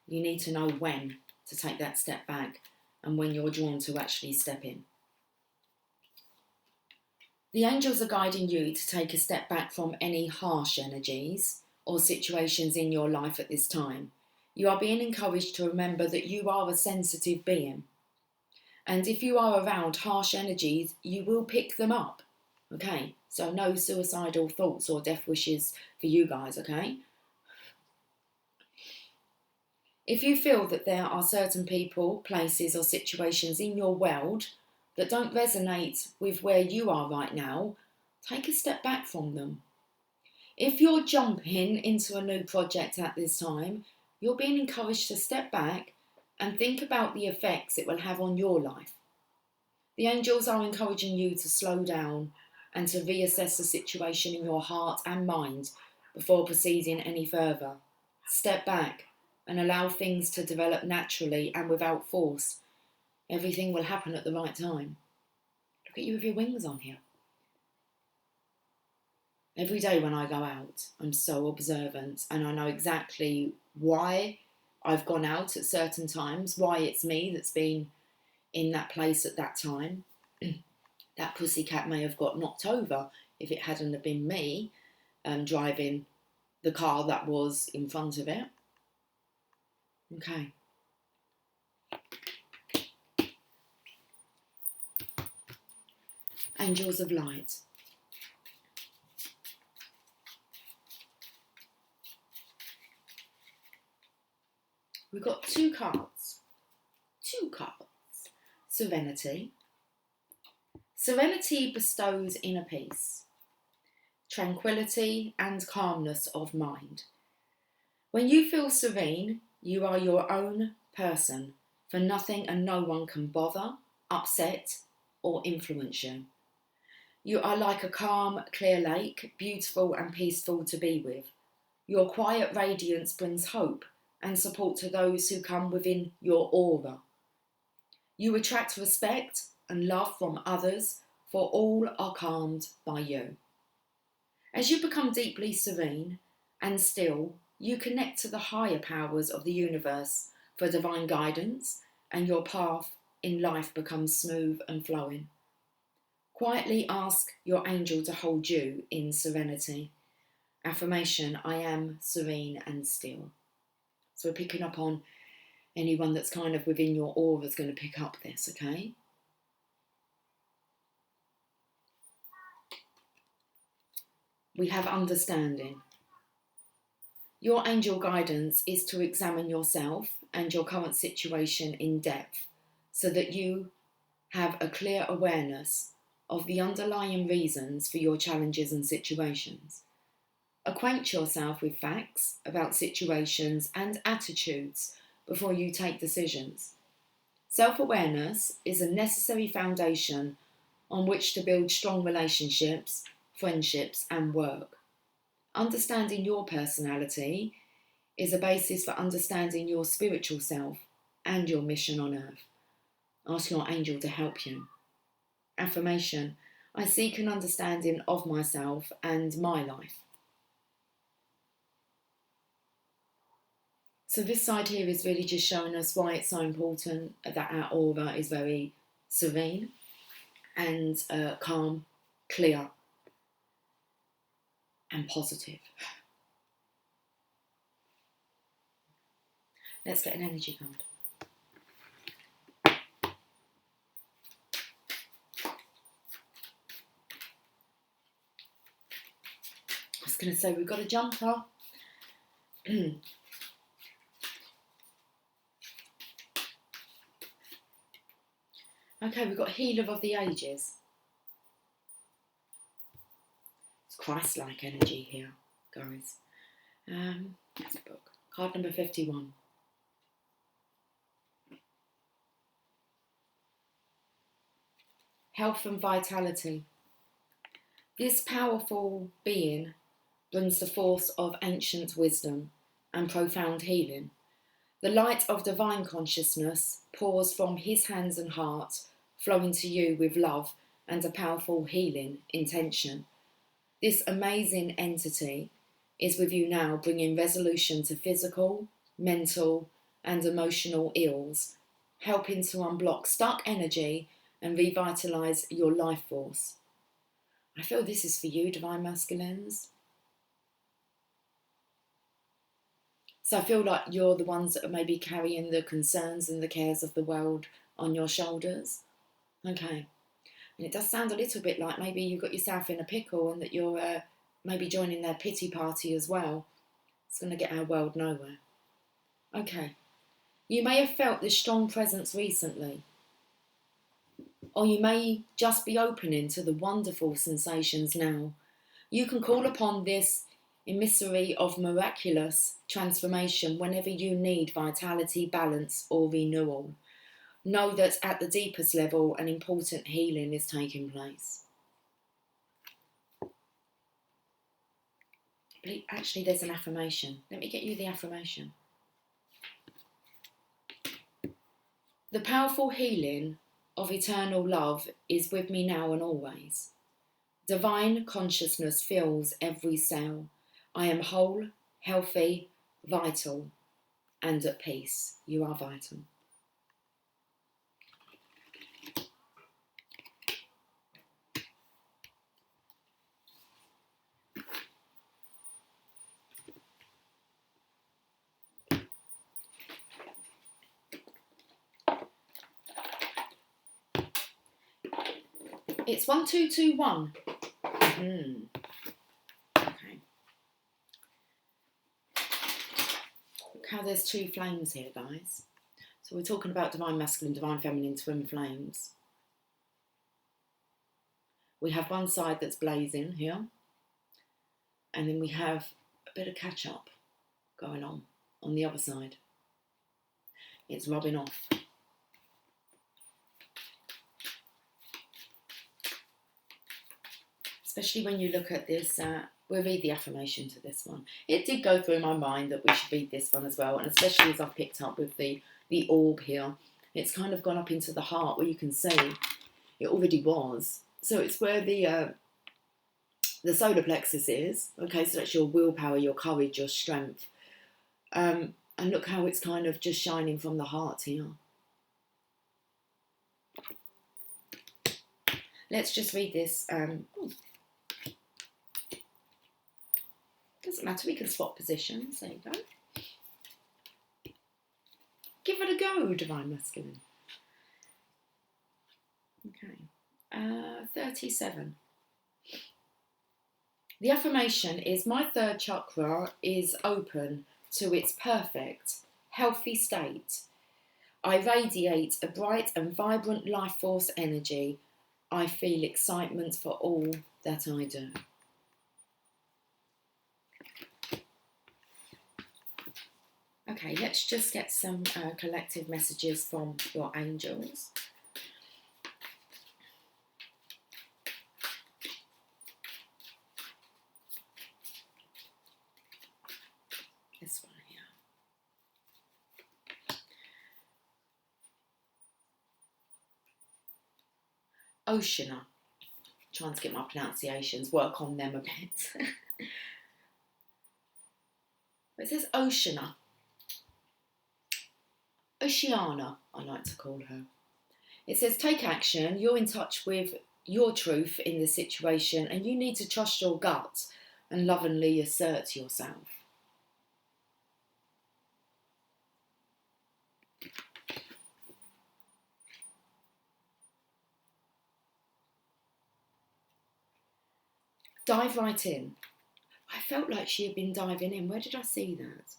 You need to know when to take that step back and when you're drawn to actually step in. The angels are guiding you to take a step back from any harsh energies or situations in your life at this time. You are being encouraged to remember that you are a sensitive being. And if you are around harsh energies, you will pick them up. Okay, so no suicidal thoughts or death wishes for you guys, okay? If you feel that there are certain people, places or situations in your world that don't resonate with where you are right now, take a step back from them. If you're jumping into a new project at this time, you're being encouraged to step back and think about the effects it will have on your life. The angels are encouraging you to slow down and to reassess the situation in your heart and mind before proceeding any further. Step back and allow things to develop naturally and without force. Everything will happen at the right time. Look at you with your wings on here. Every day when I go out, I'm so observant and I know exactly why I've gone out at certain times, why it's me that's been in that place at that time. That pussycat may have got knocked over if it hadn't have been me driving the car that was in front of it. Okay. Angels of light. We've got two cards. Serenity. Serenity bestows inner peace, tranquility and calmness of mind. When you feel serene, you are your own person, for nothing and no one can bother, upset or influence you. You are like a calm, clear lake, beautiful and peaceful to be with. Your quiet radiance brings hope and support to those who come within your aura. You attract respect and love from others, for all are calmed by you. As you become deeply serene and still, you connect to the higher powers of the universe for divine guidance, and your path in life becomes smooth and flowing. Quietly ask your angel to hold you in serenity. Affirmation: I am serene and still. So we're picking up on anyone that's kind of within your aura is going to pick up this, okay? we have understanding. Your angel guidance is to examine yourself and your current situation in depth so that you have a clear awareness of the underlying reasons for your challenges and situations. Acquaint yourself with facts about situations and attitudes before you take decisions. Self-awareness is a necessary foundation on which to build strong relationships, friendships, and work. Understanding your personality is a basis for understanding your spiritual self and your mission on earth. Ask your angel to help you. Affirmation: I seek an understanding of myself and my life. So this side here is really just showing us why it's so important that our aura is very serene and calm, clear, and positive. Let's get an energy card. I was going to say we've got a jumper. Okay, we've got Healer of the Ages. It's Christ-like energy here, guys. There's a book. Card number 51. Health and vitality. This powerful being brings the force of ancient wisdom and profound healing. The light of divine consciousness pours from his hands and heart, flowing to you with love and a powerful healing intention. This amazing entity is with you now, bringing resolution to physical, mental, and emotional ills, helping to unblock stuck energy and revitalise your life force. I feel this is for you, Divine Masculines. So I feel like you're the ones that are maybe carrying the concerns and the cares of the world on your shoulders. Okay. And it does sound a little bit like maybe you got yourself in a pickle and that you're maybe joining their pity party as well. It's going to get our world nowhere. Okay. You may have felt this strong presence recently, or you may just be opening to the wonderful sensations now. You can call upon this emissary of miraculous transformation whenever you need vitality, balance, or renewal. Know that at the deepest level, an important healing is taking place. Actually, there's an affirmation. Let me get you the affirmation. The powerful healing of eternal love is with me now and always. Divine consciousness fills every cell. I am whole, healthy, vital, and at peace. You are vital. It's 1221. Okay. Look how there's two flames here, guys. So we're talking about divine masculine, divine feminine, twin flames. We have one side that's blazing here, and then we have a bit of catch up going on the other side. It's rubbing off. Especially when you look at this, we'll read the affirmation to this one. It did go through my mind that we should read this one as well, and especially as I've picked up with the orb here, it's kind of gone up into the heart where you can see it already was. So it's where the solar plexus is. Okay, so that's your willpower, your courage, your strength. And look how it's kind of just shining from the heart here. Let's just read this. Doesn't matter, we can swap positions. There you go. Give it a go, divine masculine. Okay. 37. The affirmation is, my third chakra is open to its perfect, healthy state. I radiate a bright and vibrant life force energy. I feel excitement for all that I do. Okay, let's just get some collective messages from your angels. This one here. Oceana. Trying to get my pronunciations, work on them a bit. It says Oceana. Oceana, I like to call her. It says, take action. You're in touch with your truth in the situation and you need to trust your gut and lovingly assert yourself. Dive right in. I felt like she had been diving in. Where did I see that?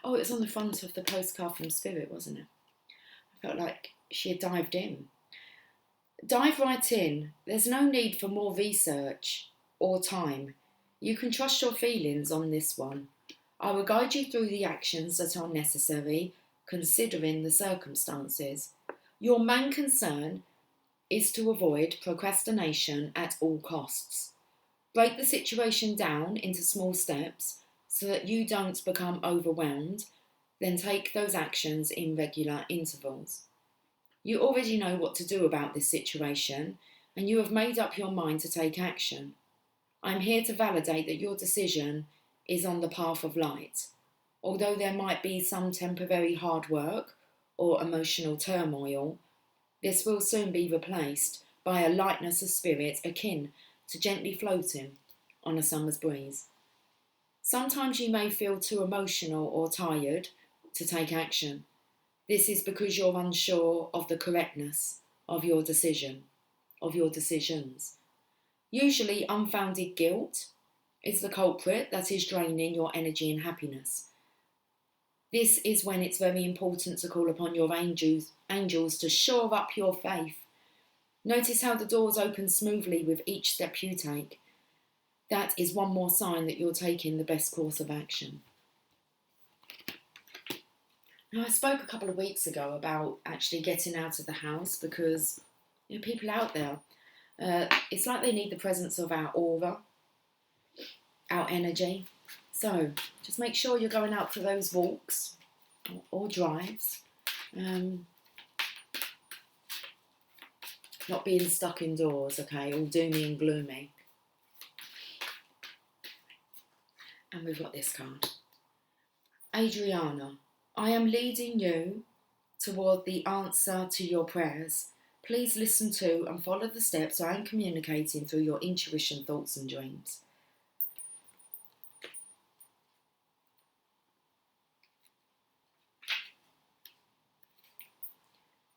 Oh, it was on the front of the postcard from Spirit, wasn't it? I felt like she had dived in. Dive right in. There's no need for more research or time. You can trust your feelings on this one. I will guide you through the actions that are necessary, considering the circumstances. Your main concern is to avoid procrastination at all costs. Break the situation down into small steps so that you don't become overwhelmed, then take those actions in regular intervals. You already know what to do about this situation and you have made up your mind to take action. I'm here to validate that your decision is on the path of light. Although there might be some temporary hard work or emotional turmoil, this will soon be replaced by a lightness of spirit akin to gently floating on a summer's breeze. Sometimes you may feel too emotional or tired to take action. This is because you're unsure of the correctness of your decisions. Usually unfounded guilt is the culprit that is draining your energy and happiness. This is when it's very important to call upon your angels to shore up your faith. Notice how the doors open smoothly with each step you take. That is one more sign that you're taking the best course of action. Now, I spoke a couple of weeks ago about actually getting out of the house because people out there, it's like they need the presence of our aura, our energy. So just make sure you're going out for those walks or drives. Not being stuck indoors, okay, all doomy and gloomy. And we've got this card. Adriana, I am leading you toward the answer to your prayers. Please listen to and follow the steps I am communicating through your intuition, thoughts and dreams.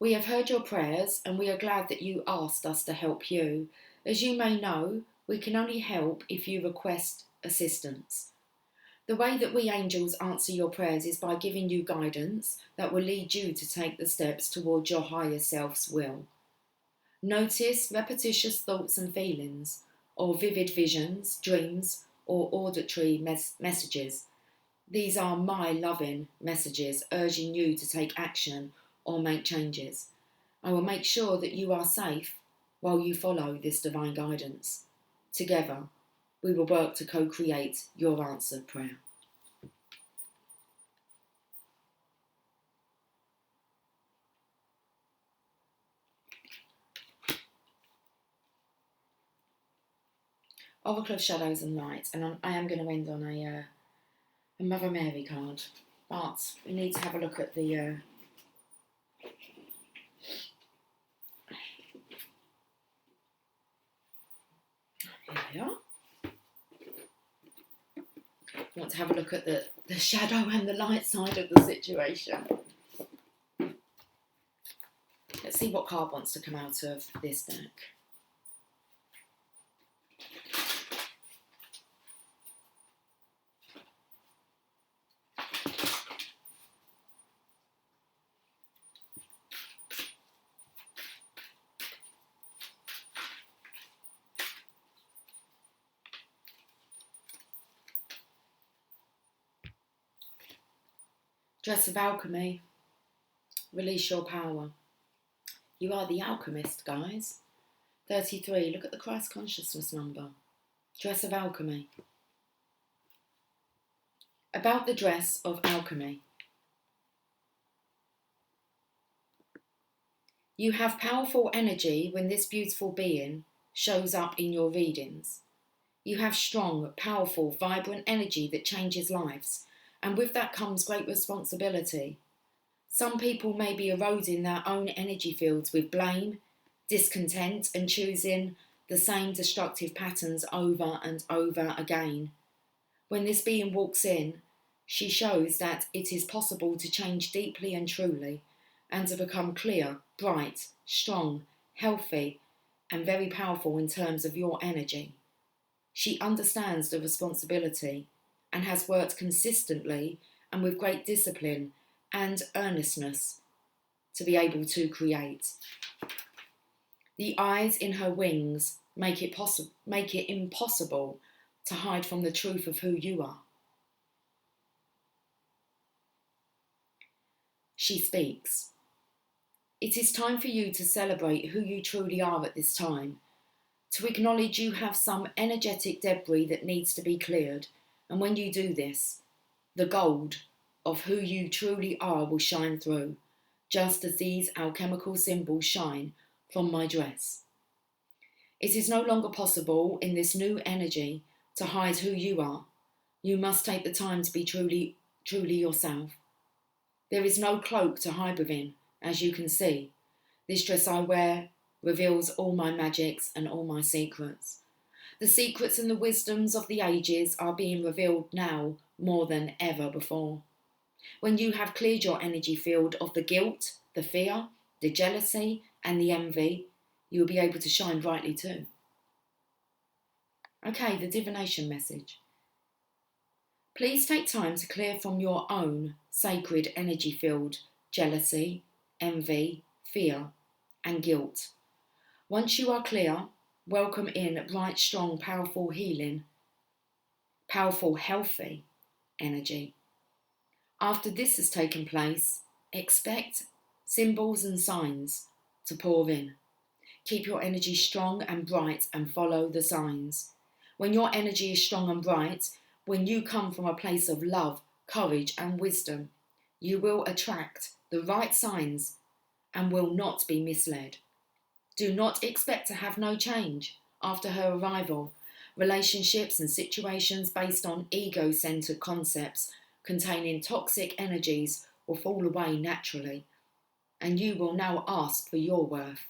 We have heard your prayers and we are glad that you asked us to help you. As you may know, we can only help if you request assistance. The way that we angels answer your prayers is by giving you guidance that will lead you to take the steps towards your higher self's will. Notice repetitious thoughts and feelings, or vivid visions, dreams, or auditory messages. These are my loving messages urging you to take action or make changes. I will make sure that you are safe while you follow this divine guidance. Together, we will work to co-create your answered prayer. Oracle of Shadows and Light, and I am going to end on a Mother Mary card, but we need to have a look at the here we are. We want to have a look at the shadow and the light side of the situation. Let's see what card wants to come out of this deck. Dress of alchemy. Release your power. You are the alchemist, guys. 33. Look at the Christ consciousness number. Dress of alchemy. About the dress of alchemy. You have powerful energy when this beautiful being shows up in your readings. You have strong, powerful, vibrant energy that changes lives, and with that comes great responsibility. Some people may be eroding their own energy fields with blame, discontent, and choosing the same destructive patterns over and over again. When this being walks in, she shows that it is possible to change deeply and truly, and to become clear, bright, strong, healthy, and very powerful in terms of your energy. She understands the responsibility and has worked consistently and with great discipline and earnestness to be able to create. The eyes in her wings make it impossible to hide from the truth of who you are. She speaks. It is time for you to celebrate who you truly are at this time, to acknowledge you have some energetic debris that needs to be cleared, and when you do this, the gold of who you truly are will shine through, just as these alchemical symbols shine from my dress. It is no longer possible in this new energy to hide who you are. You must take the time to be truly yourself. There is no cloak to hide within, as you can see. This dress I wear reveals all my magics and all my secrets. The secrets and the wisdoms of the ages are being revealed now more than ever before. When you have cleared your energy field of the guilt, the fear, the jealousy, and the envy, you will be able to shine brightly too. Okay, the divination message. Please take time to clear from your own sacred energy field jealousy, envy, fear, and guilt. Once you are clear, welcome in bright, strong, powerful healing, powerful, healthy energy. After this has taken place, expect symbols and signs to pour in. Keep your energy strong and bright and follow the signs. When your energy is strong and bright, when you come from a place of love, courage, and wisdom, you will attract the right signs and will not be misled. Do not expect to have no change after her arrival. Relationships and situations based on ego-centered concepts containing toxic energies will fall away naturally, and you will now ask for your worth.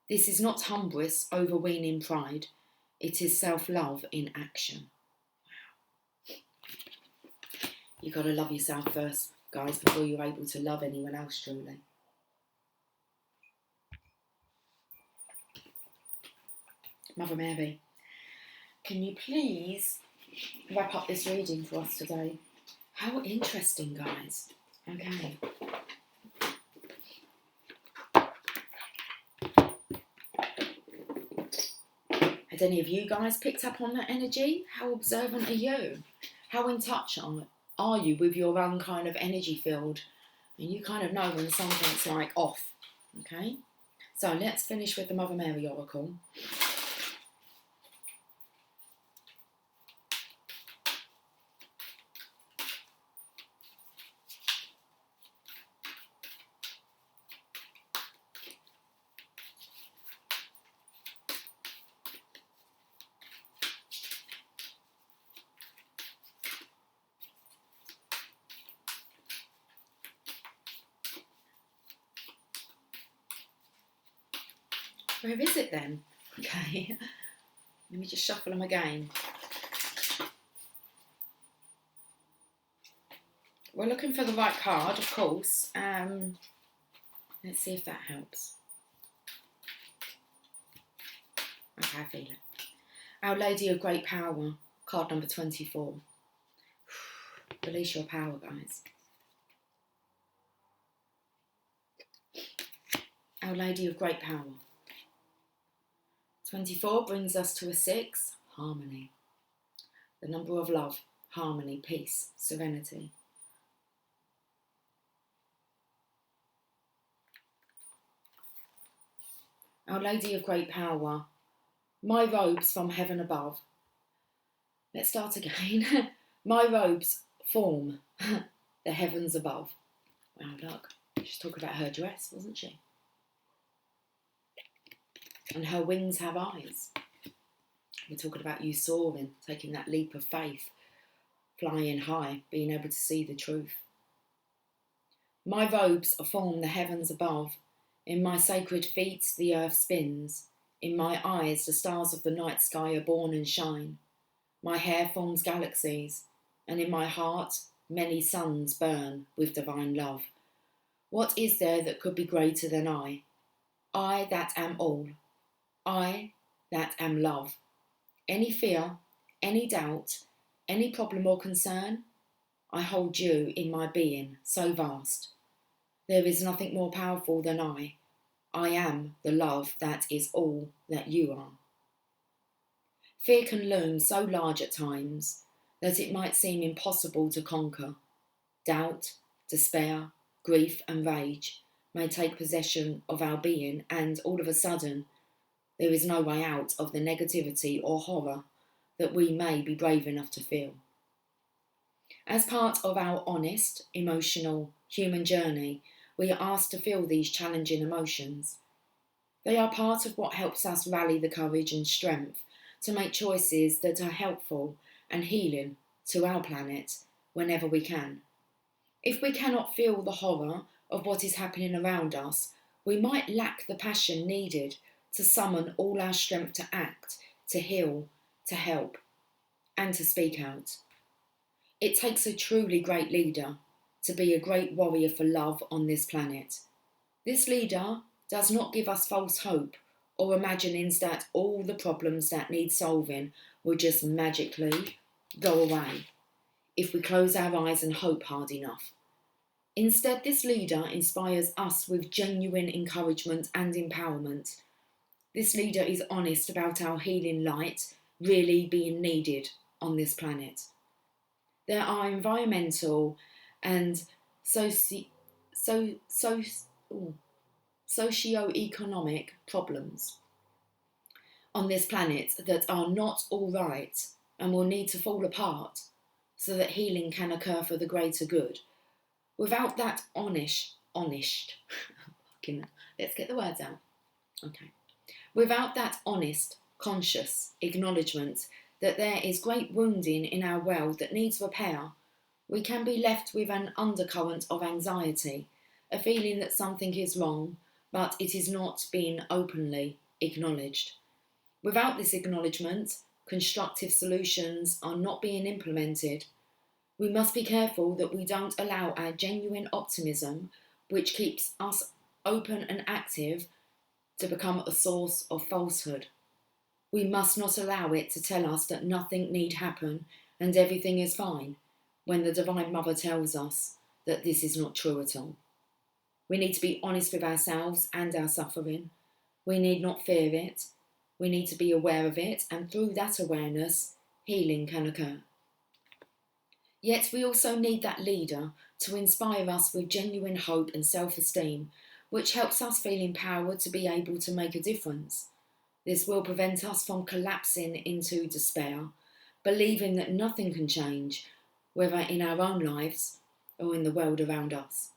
This is not hubris overweening pride. It is self-love in action. Wow. You've got to love yourself first, guys, before you're able to love anyone else truly. Mother Mary, can you please wrap up this reading for us today? How interesting, guys. Okay. Had any of you guys picked up on that energy? How observant are you? How in touch are you with your own kind of energy field? And you kind of know when something's like off. Okay? So let's finish with the Mother Mary Oracle. Where is it then? Okay, let me just shuffle them again. We're looking for the right card, of course. Let's see if that helps. Okay, I feel it. Our Lady of Great Power, card number 24. Release your power, guys. Our Lady of Great Power. 24 brings us to a 6, harmony. The number of love, harmony, peace, serenity. Our Lady of Great Power, my robes from heaven above. Let's start again. My robes form the heavens above. Wow, look. She's talking about her dress, wasn't she? And her wings have eyes. We're talking about you soaring, taking that leap of faith, flying high, being able to see the truth. My robes form the heavens above. In my sacred feet the earth spins. In my eyes the stars of the night sky are born and shine. My hair forms galaxies, and in my heart many suns burn with divine love. What is there that could be greater than I? I that am all. I that am love. Any fear, any doubt, any problem or concern, I hold you in my being, so vast. There is nothing more powerful than I. I am the love that is all that you are. Fear can loom so large at times that it might seem impossible to conquer. Doubt, despair, grief and rage may take possession of our being, and all of a sudden there is no way out of the negativity or horror that we may be brave enough to feel. As part of our honest, emotional, human journey, we are asked to feel these challenging emotions. They are part of what helps us rally the courage and strength to make choices that are helpful and healing to our planet whenever we can. If we cannot feel the horror of what is happening around us, we might lack the passion needed to summon all our strength to act, to heal, to help, and to speak out. It takes a truly great leader to be a great warrior for love on this planet. This leader does not give us false hope or imaginings that all the problems that need solving will just magically go away if we close our eyes and hope hard enough. Instead, this leader inspires us with genuine encouragement and empowerment. This leader is honest about our healing light really being needed on this planet. There are environmental and socio-economic problems on this planet that are not all right and will need to fall apart so that healing can occur for the greater good. Without that let's get the words out. Okay. Without that honest, conscious acknowledgement that there is great wounding in our world that needs repair, we can be left with an undercurrent of anxiety, a feeling that something is wrong, but it is not being openly acknowledged. Without this acknowledgement, constructive solutions are not being implemented. We must be careful that we don't allow our genuine optimism, which keeps us open and active, to become a source of falsehood. We must not allow it to tell us that nothing need happen and everything is fine, when the Divine Mother tells us that this is not true at all. We need to be honest with ourselves and our suffering. We need not fear it. We need to be aware of it, and through that awareness, healing can occur. Yet we also need that leader to inspire us with genuine hope and self-esteem, which helps us feel empowered to be able to make a difference. This will prevent us from collapsing into despair, believing that nothing can change, whether in our own lives or in the world around us.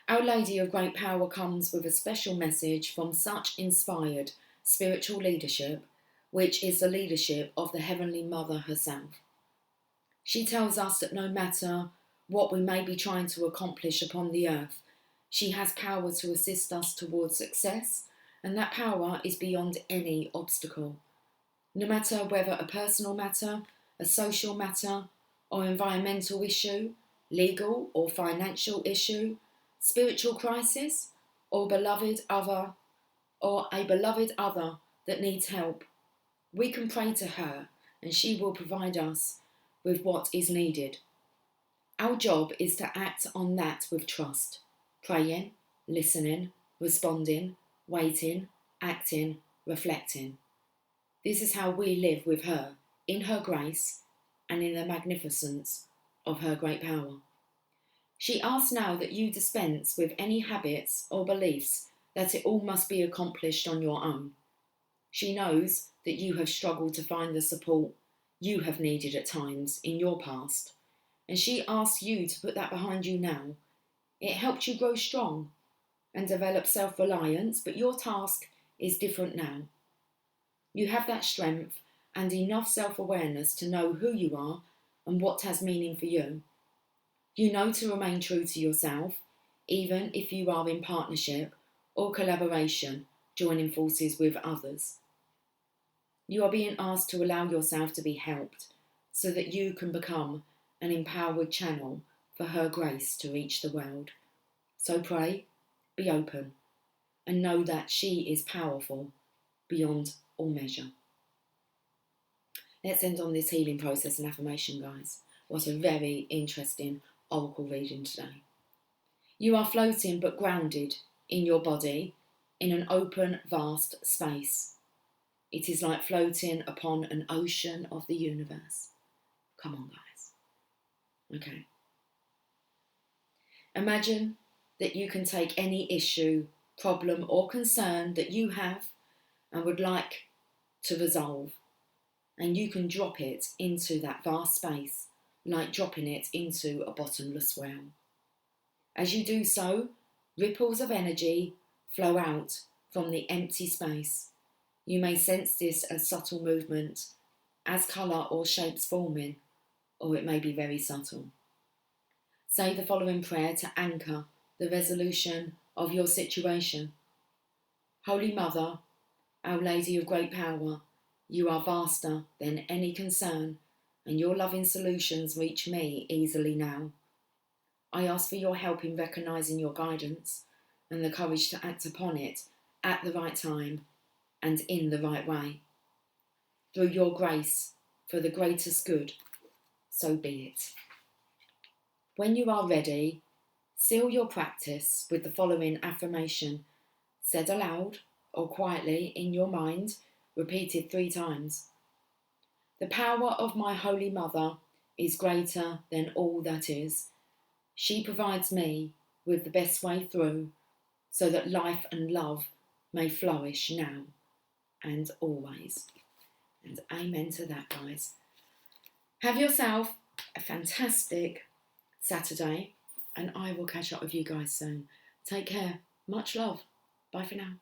Our Lady of Great Power comes with a special message from such inspired spiritual leadership, which is the leadership of the Heavenly Mother herself. She tells us that no matter what we may be trying to accomplish upon the earth, she has power to assist us towards success, and that power is beyond any obstacle. No matter whether a personal matter, a social matter, or environmental issue, legal or financial issue, spiritual crisis, or a beloved other that needs help, we can pray to her and she will provide us with what is needed. Our job is to act on that with trust, praying, listening, responding, waiting, acting, reflecting. This is how we live with her, in her grace and in the magnificence of her great power. She asks now that you dispense with any habits or beliefs that it all must be accomplished on your own. She knows that you have struggled to find the support you have needed at times in your past, and she asks you to put that behind you now. It helped you grow strong and develop self-reliance, but your task is different now. You have that strength and enough self-awareness to know who you are and what has meaning for you. You know to remain true to yourself, even if you are in partnership or collaboration, joining forces with others. You are being asked to allow yourself to be helped so that you can become an empowered channel for her grace to reach the world. So pray, be open, and know that she is powerful beyond all measure. Let's end on this healing process and affirmation, guys. What a very interesting oracle reading today. You are floating but grounded in your body in an open, vast space. It is like floating upon an ocean of the universe. Come on, guys. Okay. Imagine that you can take any issue, problem, or concern that you have and would like to resolve, and you can drop it into that vast space, like dropping it into a bottomless well. As you do so, ripples of energy flow out from the empty space. You may sense this as subtle movement, as colour or shapes forming, or it may be very subtle. Say the following prayer to anchor the resolution of your situation. Holy Mother, Our Lady of Great Power, you are vaster than any concern, and your loving solutions reach me easily now. I ask for your help in recognising your guidance and the courage to act upon it at the right time and in the right way. Through your grace, for the greatest good, so be it. When you are ready, seal your practice with the following affirmation, said aloud or quietly in your mind, repeated 3 times. The power of my Holy Mother is greater than all that is. She provides me with the best way through so that life and love may flourish now and always. And amen to that, guys. Have yourself a fantastic Saturday, and I will catch up with you guys soon. Take care. Much love. Bye for now.